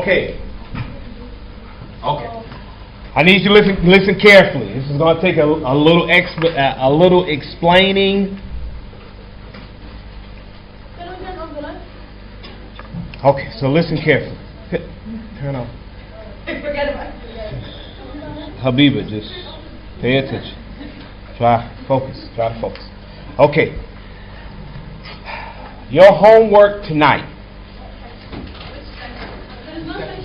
Okay. Okay. I need you to listen carefully. This is going to take a little explaining. Okay, so listen carefully. Turn on. Forget about it. Habiba, just pay attention. Try to focus. Okay. Your homework tonight. There's no section.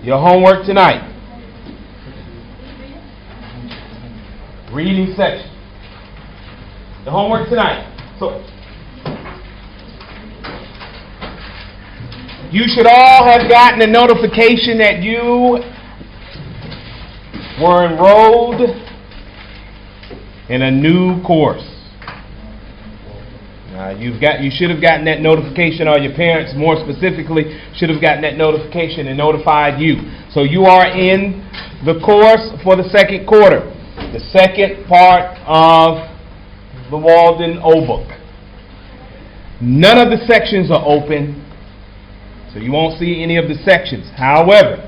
Your homework tonight. Reading section. The homework tonight. So you should all have gotten a notification that you were enrolled in a new course. You should have gotten that notification, or your parents, more specifically, should have gotten that notification and notified you. So you are in the course for the second quarter, the second part of the Walden O-Book. None of the sections are open, so you won't see any of the sections. However,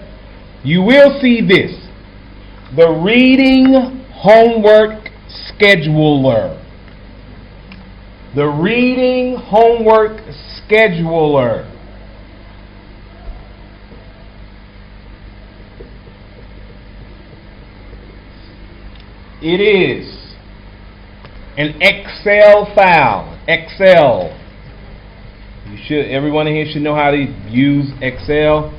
you will see this: the Reading Homework Scheduler. The Reading Homework Scheduler. It is an Excel file. Excel. Everyone in here should know how to use Excel.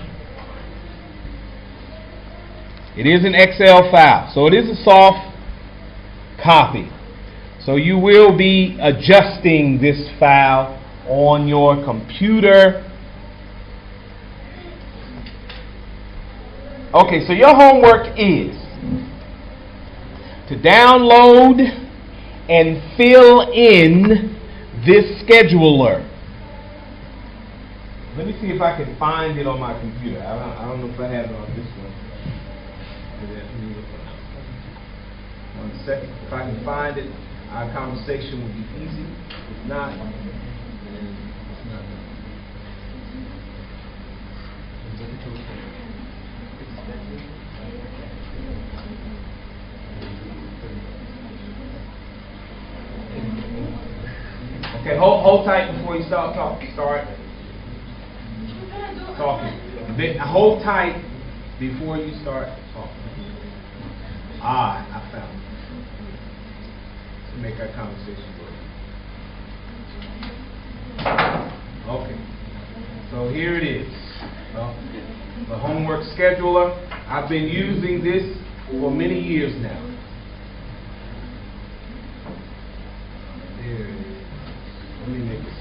It is an Excel file, so it is a soft copy. So you will be adjusting this file on your computer. Okay, so your homework is to download and fill in this scheduler. Let me see if I can find it on my computer. I don't know if I have it on this one. 1 second. If I can find it, our conversation will be easy. If not, then it's not. Okay, hold tight before you start talking. Hold tight before you start talking. I found it. To make our conversation work. Okay. So here it is. The homework scheduler. I've been using this for many years now. There it is. Let me make this.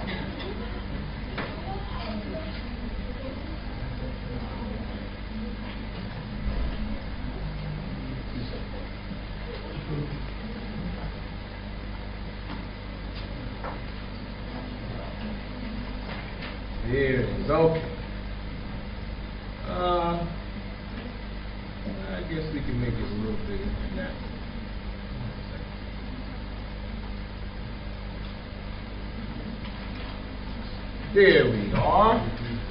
There it is. Okay. I guess we can make it a little bigger than that. There we are.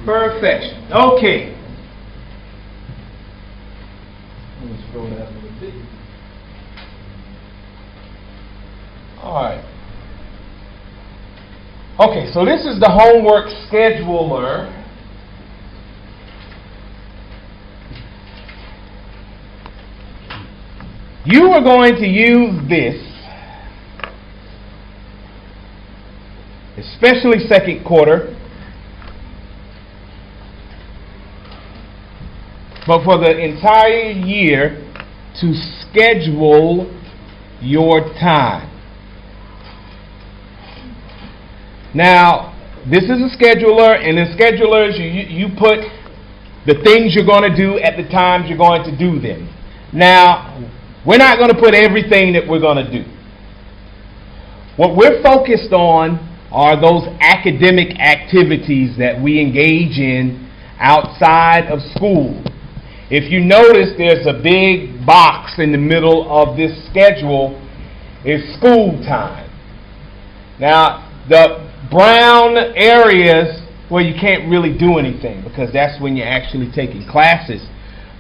Perfection. Okay. I'm going to scroll that a little bit. All right. Okay, so this is the homework scheduler. You are going to use this, especially second quarter, but for the entire year, to schedule your time. Now, this is a scheduler, and in schedulers, you put the things you're going to do at the times you're going to do them. Now, we're not going to put everything that we're going to do. What we're focused on are those academic activities that we engage in outside of school. If you notice, there's a big box in the middle of this schedule. It's school time. Now, the brown areas where you can't really do anything because that's when you're actually taking classes.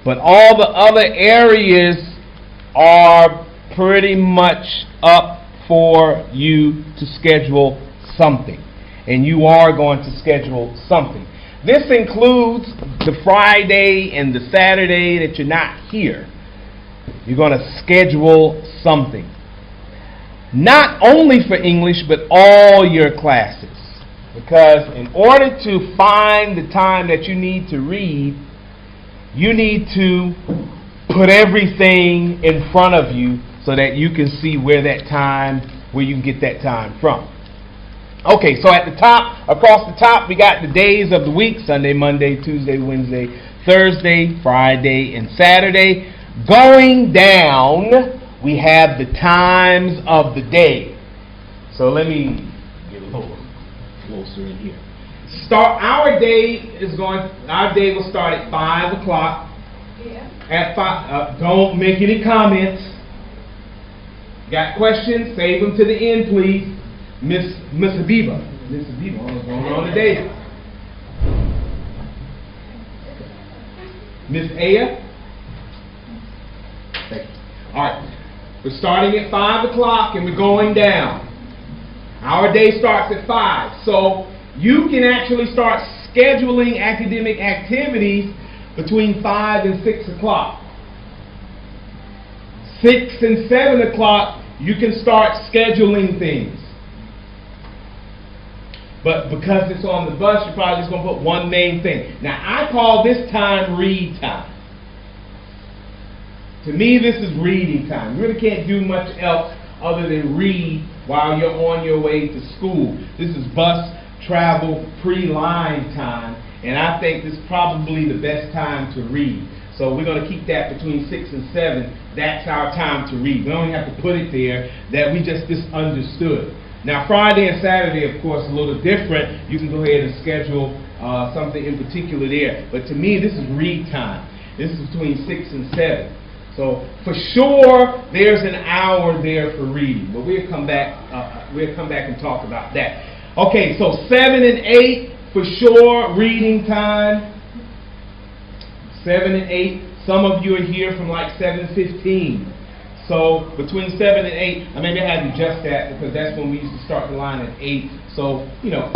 But all the other areas are pretty much up for you to schedule something. And you are going to schedule something. This includes the Friday and the Saturday that you're not here. You're going to schedule something. Not only for English, but all your classes. Because in order to find the time that you need to read, you need to put everything in front of you so that you can see where you can get that time from. Okay, so at the top, across the top, we got the days of the week: Sunday, Monday, Tuesday, Wednesday, Thursday, Friday, and Saturday. Going down, we have the times of the day. So let me get a little closer in here. Our day will start at 5 o'clock. Yeah. At 5, don't make any comments. Got questions? Save them to the end, please. Miss Habiba, what's going on today? Miss Aya? Thank you. All right. We're starting at 5 o'clock and we're going down. Our day starts at 5. So you can actually start scheduling academic activities between 5 and 6 o'clock. 6 and 7 o'clock, you can start scheduling things. But because it's on the bus, you're probably just going to put one main thing. Now, I call this time read time. To me, this is reading time. You really can't do much else other than read while you're on your way to school. This is bus travel pre-line time, and I think this is probably the best time to read. So we're going to keep that between 6 and 7. That's our time to read. We don't have to put it there that we just misunderstood. Now, Friday and Saturday, of course, a little different. You can go ahead and schedule something in particular there. But to me, this is read time. This is between 6 and 7. So for sure, there's an hour there for reading. But we'll come back and talk about that. Okay, so 7 and 8 for sure reading time. 7 and 8. Some of you are here from like 7:15. So between 7 and 8, I maybe I had to adjust that because that's when we used to start the line at 8. So,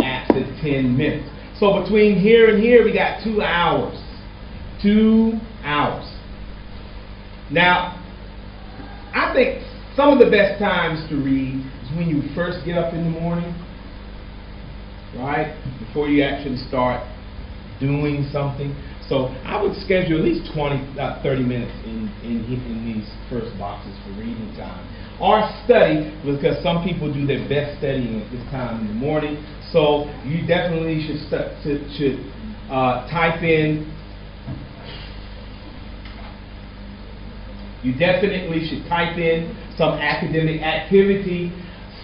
after 10 minutes. So between here and here, we got 2 hours. 2 hours. Now, I think some of the best times to read is when you first get up in the morning, right? Before you actually start doing something. So I would schedule at least 30 minutes in these first boxes for reading time. Or study, because some people do their best studying at this time in the morning. So you definitely should type in. You definitely should type in some academic activity,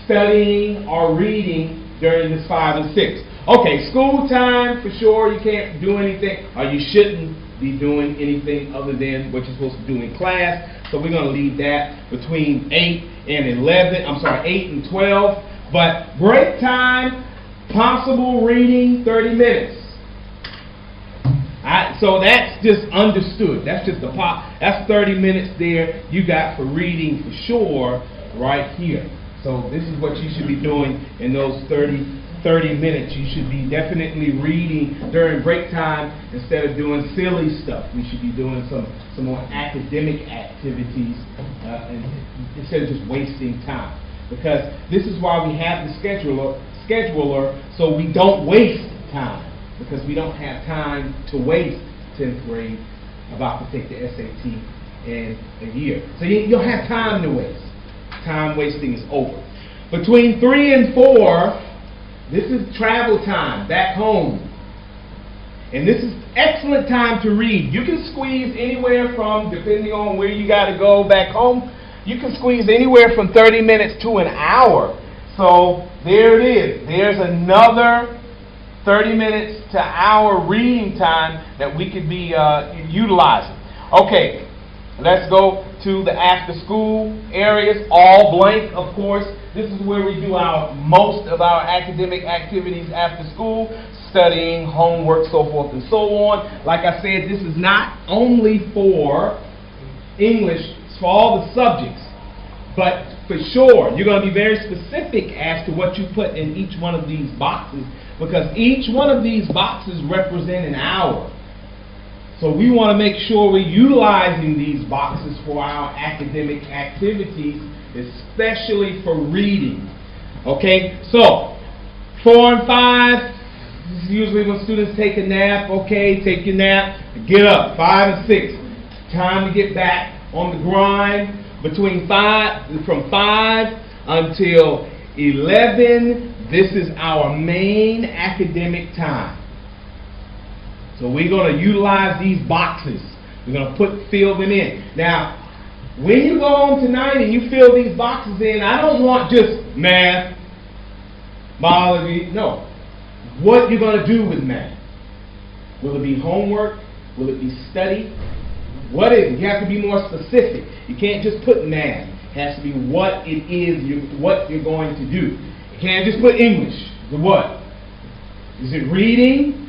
studying or reading during this 5 and 6. Okay, school time, for sure, you can't do anything, or you shouldn't be doing anything other than what you're supposed to do in class. So we're going to leave that between 8 and 12. But break time, possible reading, 30 minutes. So that's just understood. That's just that's 30 minutes there you got for reading for sure right here. So this is what you should be doing in those 30 minutes. You should be definitely reading during break time instead of doing silly stuff. We should be doing some more academic activities instead of just wasting time. Because this is why we have the scheduler, so we don't waste time. Because we don't have time to waste 10th grade, about to take the SAT in a year. So you'll have time to waste. Time wasting is over. Between 3 and 4, this is travel time, back home. And this is excellent time to read. You can squeeze anywhere from, depending on where you got to go back home, you can squeeze anywhere from 30 minutes to an hour. So there it is. There's another 30 minutes to hour reading time that we could be utilizing. Okay, let's go to the after-school areas, all blank, of course. This is where we do most of our academic activities after school, studying, homework, so forth and so on. Like I said, this is not only for English, it's for all the subjects. But for sure, you're going to be very specific as to what you put in each one of these boxes, because each one of these boxes represent an hour. So we want to make sure we're utilizing these boxes for our academic activities, especially for reading. Okay, so 4 and 5, this is usually when students take a nap. Okay, take your nap, get up. 5 and 6, time to get back on the grind. From 5 until 11, this is our main academic time. So we're going to utilize these boxes. We're going to fill them in. Now, when you go home tonight and you fill these boxes in, I don't want just math, biology. No. What you're going to do with math. Will it be homework? Will it be study? What is it? You have to be more specific. You can't just put math. It has to be what it is, what you're going to do. You can't just put English. The what? Is it reading?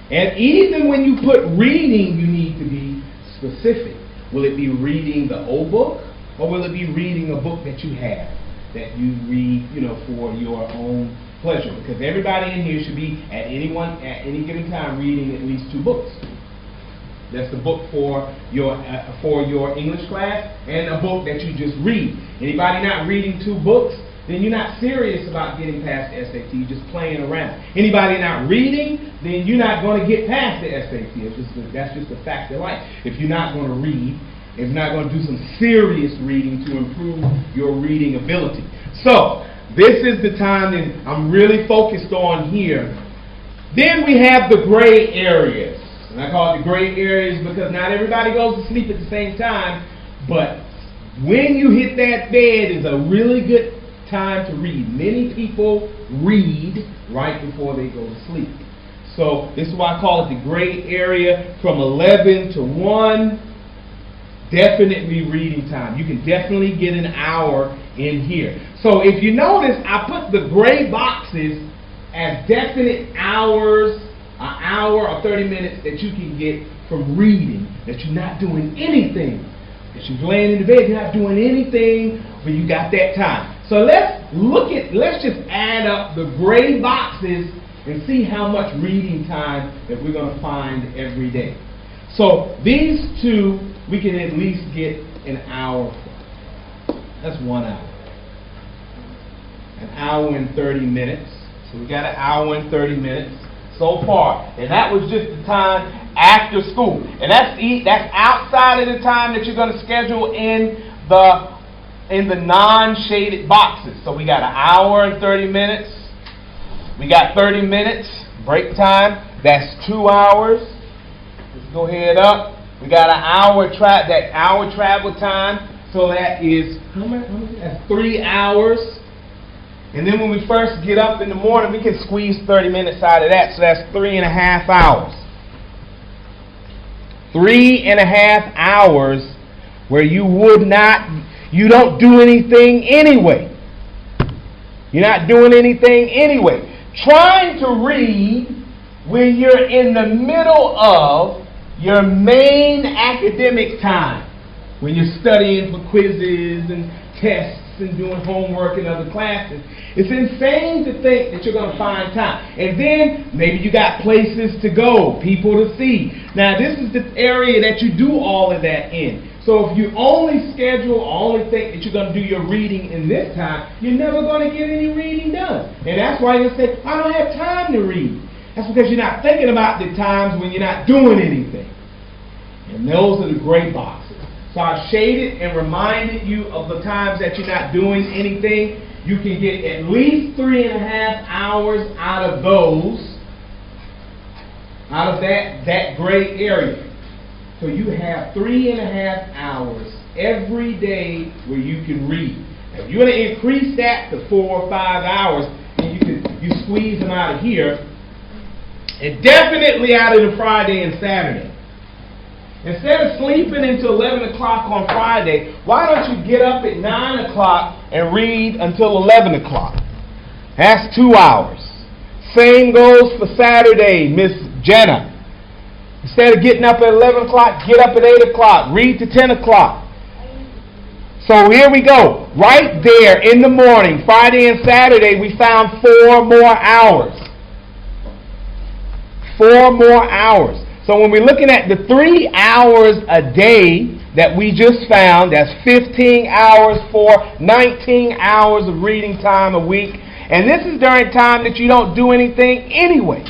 And even when you put reading, you need to be specific. Will it be reading the old book, or will it be reading a book that you have, that you read, for your own pleasure? Because everybody in here should be at any given time reading at least 2 books. That's the book for your English class, and a book that you just read. Anybody not reading 2 books, then you're not serious about getting past the SAT. You're just playing around. Anybody not reading, then you're not going to get past the SAT. That's just a fact of life. If you're not going to read, if you're not going to do some serious reading to improve your reading ability. So, this is the time that I'm really focused on here. Then we have the gray areas. And I call it the gray areas because not everybody goes to sleep at the same time. But when you hit that bed is a really good time to read. Many people read right before they go to sleep. So this is why I call it the gray area from 11 to 1. Definitely reading time. You can definitely get an hour in here. So if you notice, I put the gray boxes as definite hours, an hour or 30 minutes that you can get from reading, that you're not doing anything. That you're laying in the bed, you're not doing anything, but you got that time. So let's just add up the gray boxes and see how much reading time that we're going to find every day. So these 2, we can at least get an hour. That's 1 hour. An hour and 30 minutes. So we got an hour and 30 minutes so far. And that was just the time after school. And that's outside of the time that you're going to schedule in the non-shaded boxes. So we got an hour and 30 minutes. We got 30 minutes break time. That's 2 hours. Let's go ahead up. We got an hour travel time. So that is how much? That's 3 hours. And then when we first get up in the morning, we can squeeze 30 minutes out of that. So that's 3.5 hours. 3.5 hours where you don't do anything anyway. You're not doing anything anyway. Trying to read when you're in the middle of your main academic time, when you're studying for quizzes and tests and doing homework in other classes. It's insane to think that you're going to find time. And then maybe you got places to go, people to see. Now this is the area that you do all of that in. So if you only schedule, only think that you're going to do your reading in this time, you're never going to get any reading done. And that's why you say, I don't have time to read. That's because you're not thinking about the times when you're not doing anything. And those are the gray boxes. So I shaded and reminded you of the times that you're not doing anything. You can get at least 3.5 hours out of those, out of that gray area. So you have 3.5 hours every day where you can read. Now, if you want to increase that to 4 or 5 hours, then you squeeze them out of here, and definitely out of the Friday and Saturday. Instead of sleeping until 11 o'clock on Friday, why don't you get up at 9 o'clock and read until 11 o'clock? That's 2 hours. Same goes for Saturday, Miss Jenna. Instead of getting up at 11 o'clock, get up at 8 o'clock. Read to 10 o'clock. So here we go. Right there in the morning, Friday and Saturday, we found 4 more hours. 4 more hours. So when we're looking at the 3 hours a day that we just found, that's 15 hours for 19 hours of reading time a week. And this is during time that you don't do anything anyway.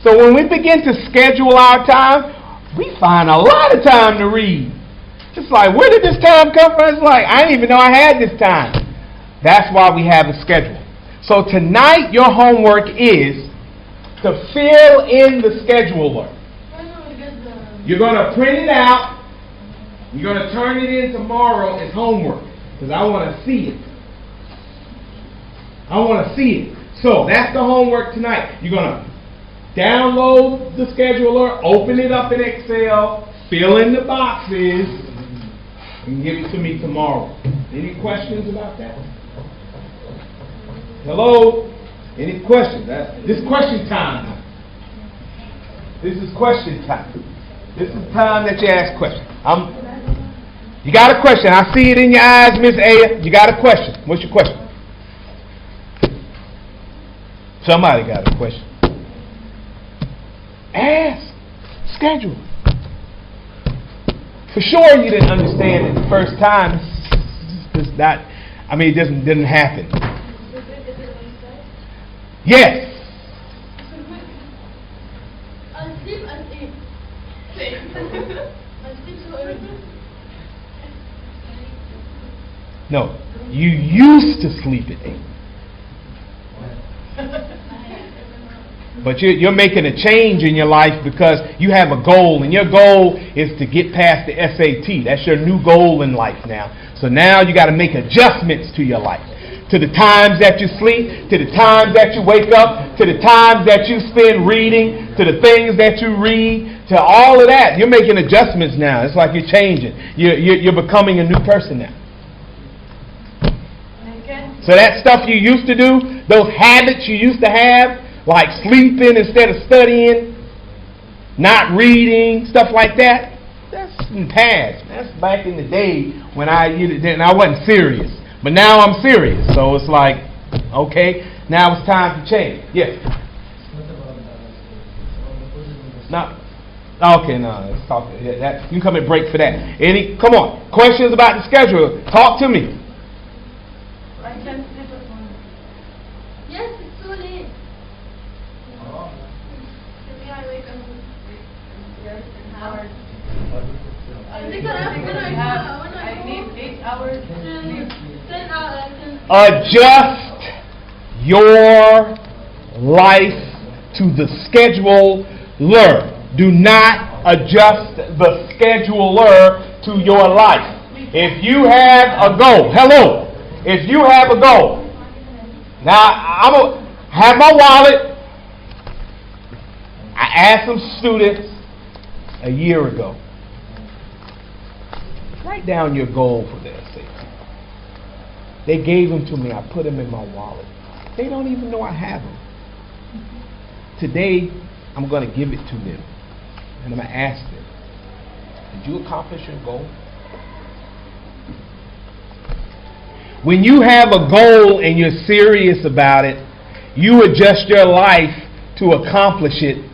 So when we begin to schedule our time, we find a lot of time to read. It's like, where did this time come from? It's like, I didn't even know I had this time. That's why we have a schedule. So tonight your homework is to fill in the scheduler. You're going to print it out. You're going to turn it in tomorrow as homework because I want to see it. I want to see it. So that's the homework tonight. You're going to download the scheduler, open it up in Excel, fill in the boxes, and give it to me tomorrow. Any questions about that? Hello? Any questions? This is question time. This is question time. This is time that you ask questions. You got a question. I see it in your eyes, Miss Aya. You got a question. What's your question? Somebody got a question. Ask. Schedule. For sure you didn't understand it the first time. It's not, it didn't happen. Yes. No. You used to sleep at 8. But you're making a change in your life because you have a goal, and your goal is to get past the SAT. That's your new goal in life now. So now you got to make adjustments to your life. To the times that you sleep, to the times that you wake up, to the times that you spend reading, to the things that you read, to all of that. You're making adjustments now. It's like you're changing. You're becoming a new person now. So that stuff you used to do, those habits you used to have, like sleeping instead of studying, not reading, stuff like that, that's in the past. That's back in the day when I wasn't serious. But now I'm serious. So it's like, okay, now it's time to change. Yes? No. Okay, no. Let's talk. You can come and break for that. Come on. Questions about the schedule? Talk to me. I can't sleep at home. Yes, it's too late. I wake up yes, an hour. I need 8 hours sleep. 10 hours. Adjust your life to the scheduler. Do not adjust the scheduler to your life. If you have a goal, if you have a goal, now I'm going to have my wallet. I asked some students a year ago, write down your goal for the SAT. They gave them to me. I put them in my wallet. They don't even know I have them. Today, I'm going to give it to them. And I'm going to ask them, did you accomplish your goal? When you have a goal and you're serious about it, you adjust your life to accomplish it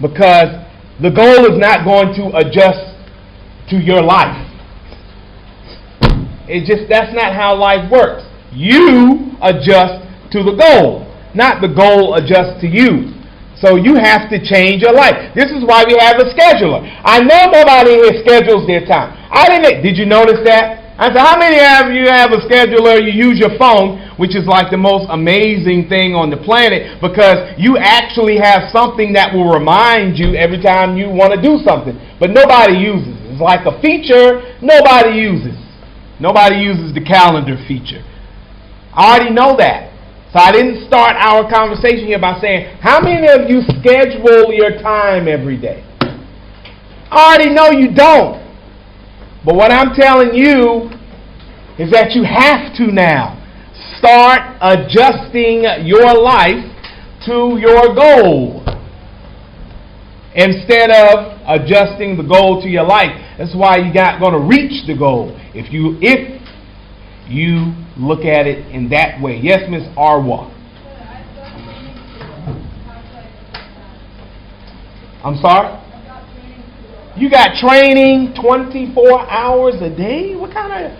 because the goal is not going to adjust to your life. That's not how life works. You adjust to the goal, not the goal adjusts to you. So you have to change your life. This is why we have a scheduler. I know nobody here schedules their time. Did you notice that? I said, how many of you have a scheduler? You use your phone, which is like the most amazing thing on the planet because you actually have something that will remind you every time you want to do something. But nobody uses it. It's like a feature nobody uses. Nobody uses the calendar feature. I already know that. So I didn't start our conversation here by saying, how many of you schedule your time every day? I already know you don't. But what I'm telling you is that you have to now start adjusting your life to your goal instead of adjusting the goal to your life. That's why you're not going to reach the goal if you look at it in that way. Yes, Miss Arwa. I'm sorry? You got training 24 hours a day? What kind?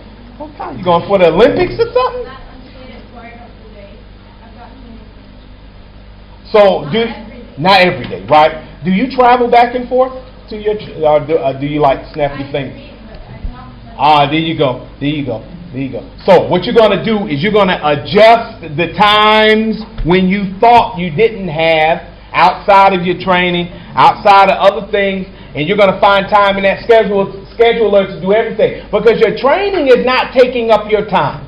You going for the Olympics or something? So, not every day, right? Do you travel back and forth to your, or do you like snap your fingers? There you go. So, what you're going to do is you're going to adjust the times when you thought you didn't have outside of your training, outside of other things, and you're going to find time in that scheduler to do everything. Because your training is not taking up your time.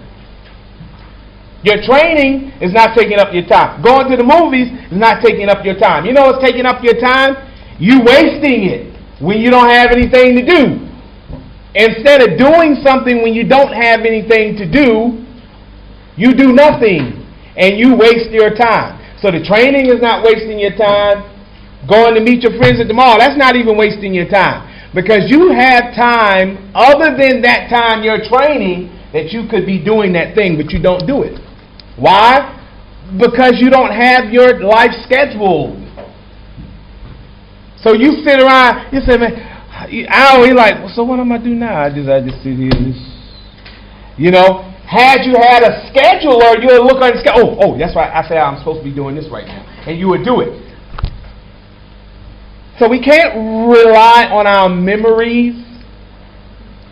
Your training is not taking up your time. Going to the movies is not taking up your time. You know what's taking up your time? You wasting it when you don't have anything to do. Instead of doing something when you don't have anything to do, you do nothing and you waste your time. So the training is not wasting your time. Going to meet your friends at the mall, that's not even wasting your time. Because you have time other than that time you're training that you could be doing that thing, but you don't do it. Why? Because you don't have your life scheduled. So you sit around, you say, man, you're like, well, so what am I do now? I just sit here. Had you had a scheduler, you would look on the schedule. Oh, that's right. I say I'm supposed to be doing this right now, and you would do it. So we can't rely on our memories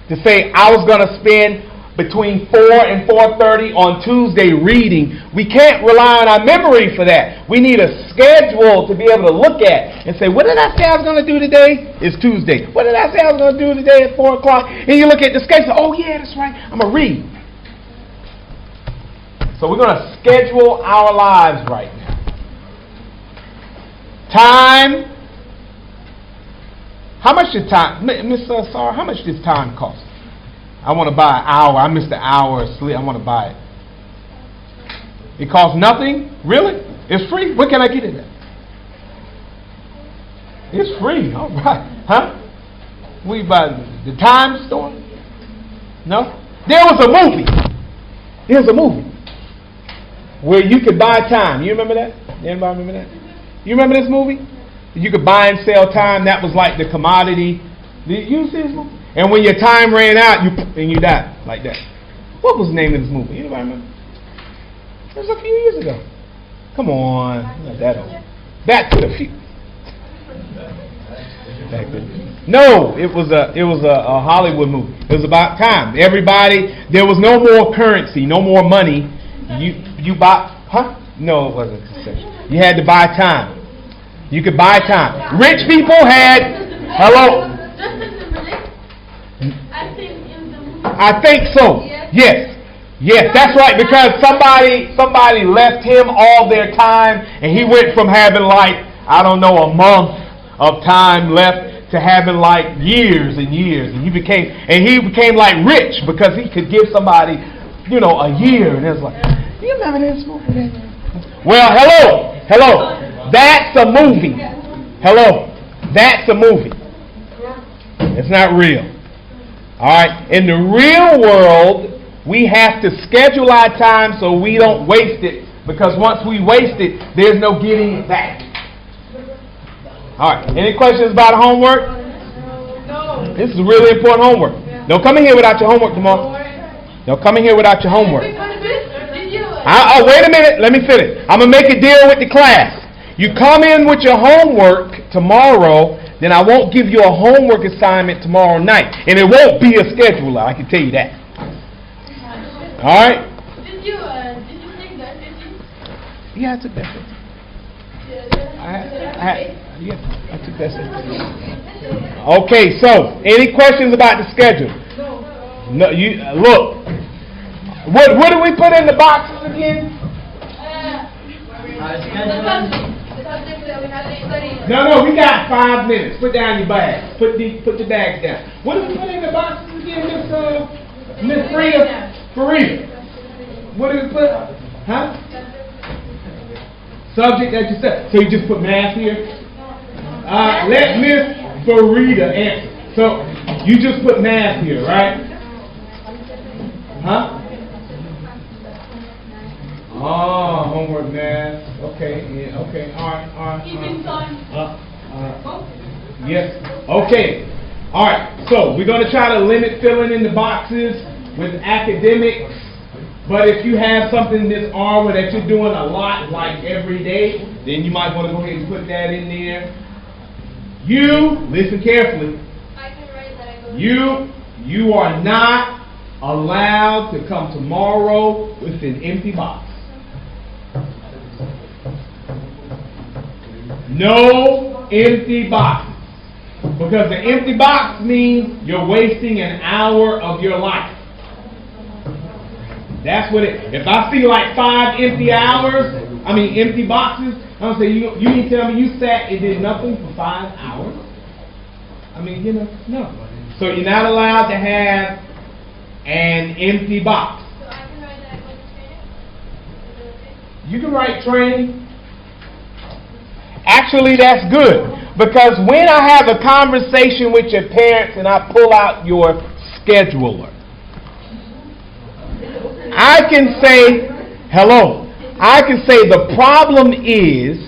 to say I was going to spend between 4 and 4:30 on Tuesday reading. We can't rely on our memory for that. We need a schedule to be able to look at and say, what did I say I was going to do today? It's Tuesday. What did I say I was going to do today at 4 o'clock? And you look at the schedule. Oh, yeah, that's right. I'm going to read. So we're going to schedule our lives right now. Time. How much did time, Miss Sarah, how much does time cost? I want to buy an hour. I missed an hour of sleep. I want to buy it. It costs nothing? Really? It's free? Where can I get it at? It's free. All right. Huh? We buy the time store? No? There was a movie where you could buy time. You remember that? Anybody remember that? You remember this movie? You could buy and sell time. That was like the commodity. Did you see this movie? And when your time ran out, you died like that. What was the name of this movie? Anybody remember? It was a few years ago. Come on, not that old. Back to the future. No, it was a Hollywood movie. It was about time. Everybody, there was no more currency, no more money. You buy, No, it wasn't. You had to buy time. You could buy time. Rich people had, hello. I think so. Yes, that's right. Because somebody left him all their time, and he went from having a month of time left to having like years and years, and he became like rich because he could give somebody, a year, and it's like, you remember this movie? Well, hello. That's a movie. Hello. That's a movie. It's not real. All right. In the real world, we have to schedule our time so we don't waste it, because once we waste it, there's no getting it back. All right. Any questions about homework? No. This is really important homework. Don't come in here without your homework tomorrow. Don't come in here without your homework. Wait a minute. Let me finish. I'm going to make a deal with the class. You come in with your homework tomorrow, then I won't give you a homework assignment tomorrow night. And it won't be a scheduler, I can tell you that. All right? Did you take that? Yeah, I took that. I took that. Okay, so any questions about the schedule? No. You look. What do we put in the boxes again? The subjects that we have No, we got 5 minutes. Put down your bags. Put the bags down. What did we put in the boxes again, Miss Farida? What did we put? Huh? Subject that you said. So you just put math here? Let Miss Farida answer. So you just put math here, right? Huh? Oh, homework math. Okay, yeah, okay. All right. Keeping time. Yes. Okay. All right. So we're going to try to limit filling in the boxes with academics. But if you have something this hour that you're doing a lot, like every day, then you might want to go ahead and put that in there. You, listen carefully. I can write that I go You are not allowed to come tomorrow with an empty box. No empty boxes. Because an empty box means you're wasting an hour of your life. That's what it. If I see like 5 empty boxes, I'm gonna say you mean tell me you sat and did nothing for 5 hours? I mean, no. So you're not allowed to have an empty box. So I can write that I go to training? You can write training. Actually, that's good. Because when I have a conversation with your parents and I pull out your scheduler, I can say, hello. I can say the problem is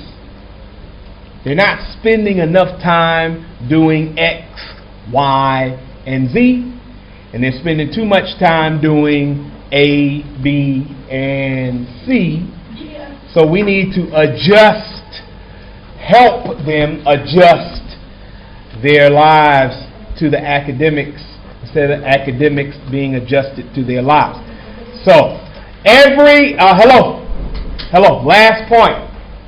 they're not spending enough time doing X, Y, and Z. And they're spending too much time doing A, B, and C. So we need to help them adjust their lives to the academics instead of academics being adjusted to their lives. So, last point.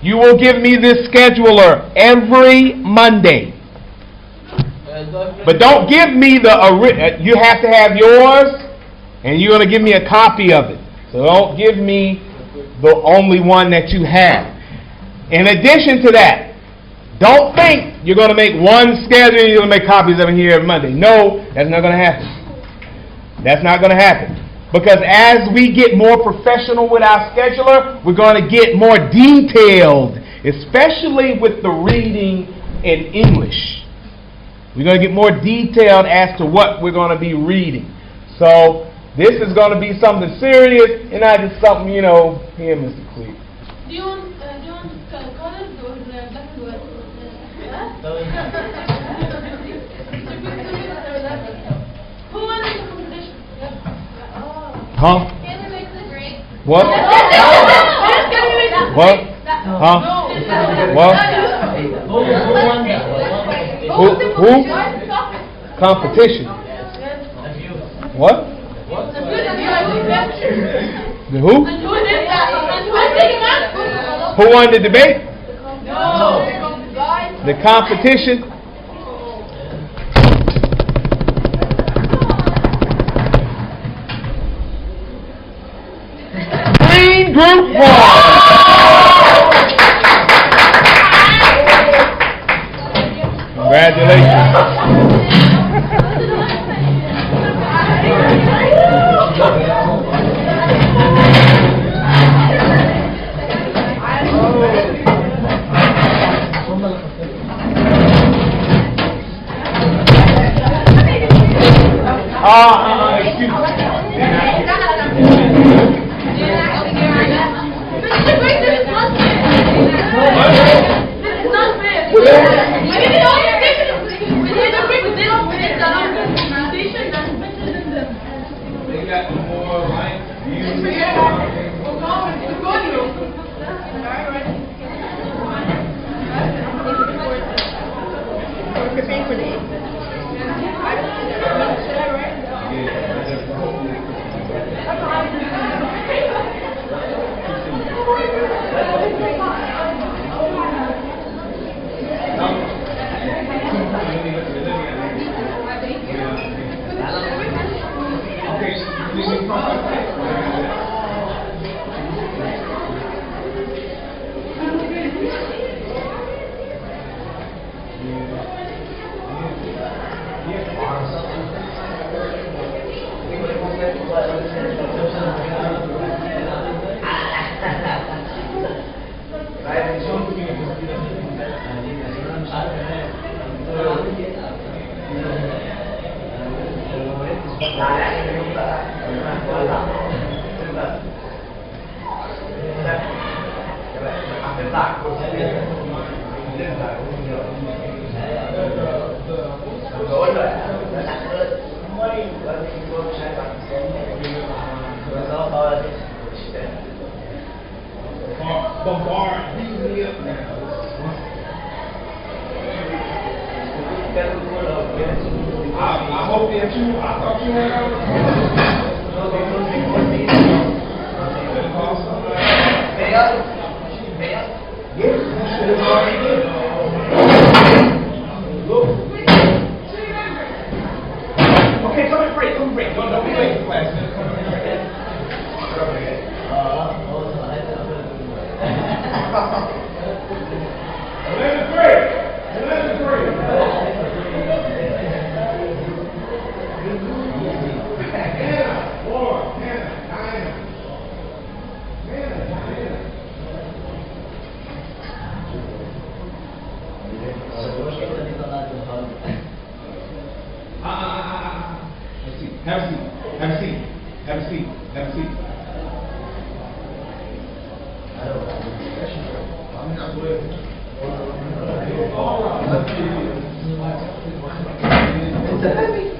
You will give me this scheduler every Monday. But don't give me you have to have yours, and you're going to give me a copy of it. So don't give me the only one that you have. In addition to that, don't think you're going to make one schedule and you're going to make copies of it here every Monday. No, that's not going to happen. That's not going to happen. Because as we get more professional with our scheduler, we're going to get more detailed, especially with the reading in English. We're going to get more detailed as to what we're going to be reading. So this is going to be something serious and not just something, here, Mr. Cleave. Do you want colors or black and white? Who won the competition? Huh? Can we make the grade? What? What? Huh? What? Who? Competition. What? The who? Who won the debate? The competition? Green Group 1. Congratulations. Excuse me. They got more right views. I hope that you, I thought you had okay, come and break, Don't be late for class. Have a seat. It's a heavy.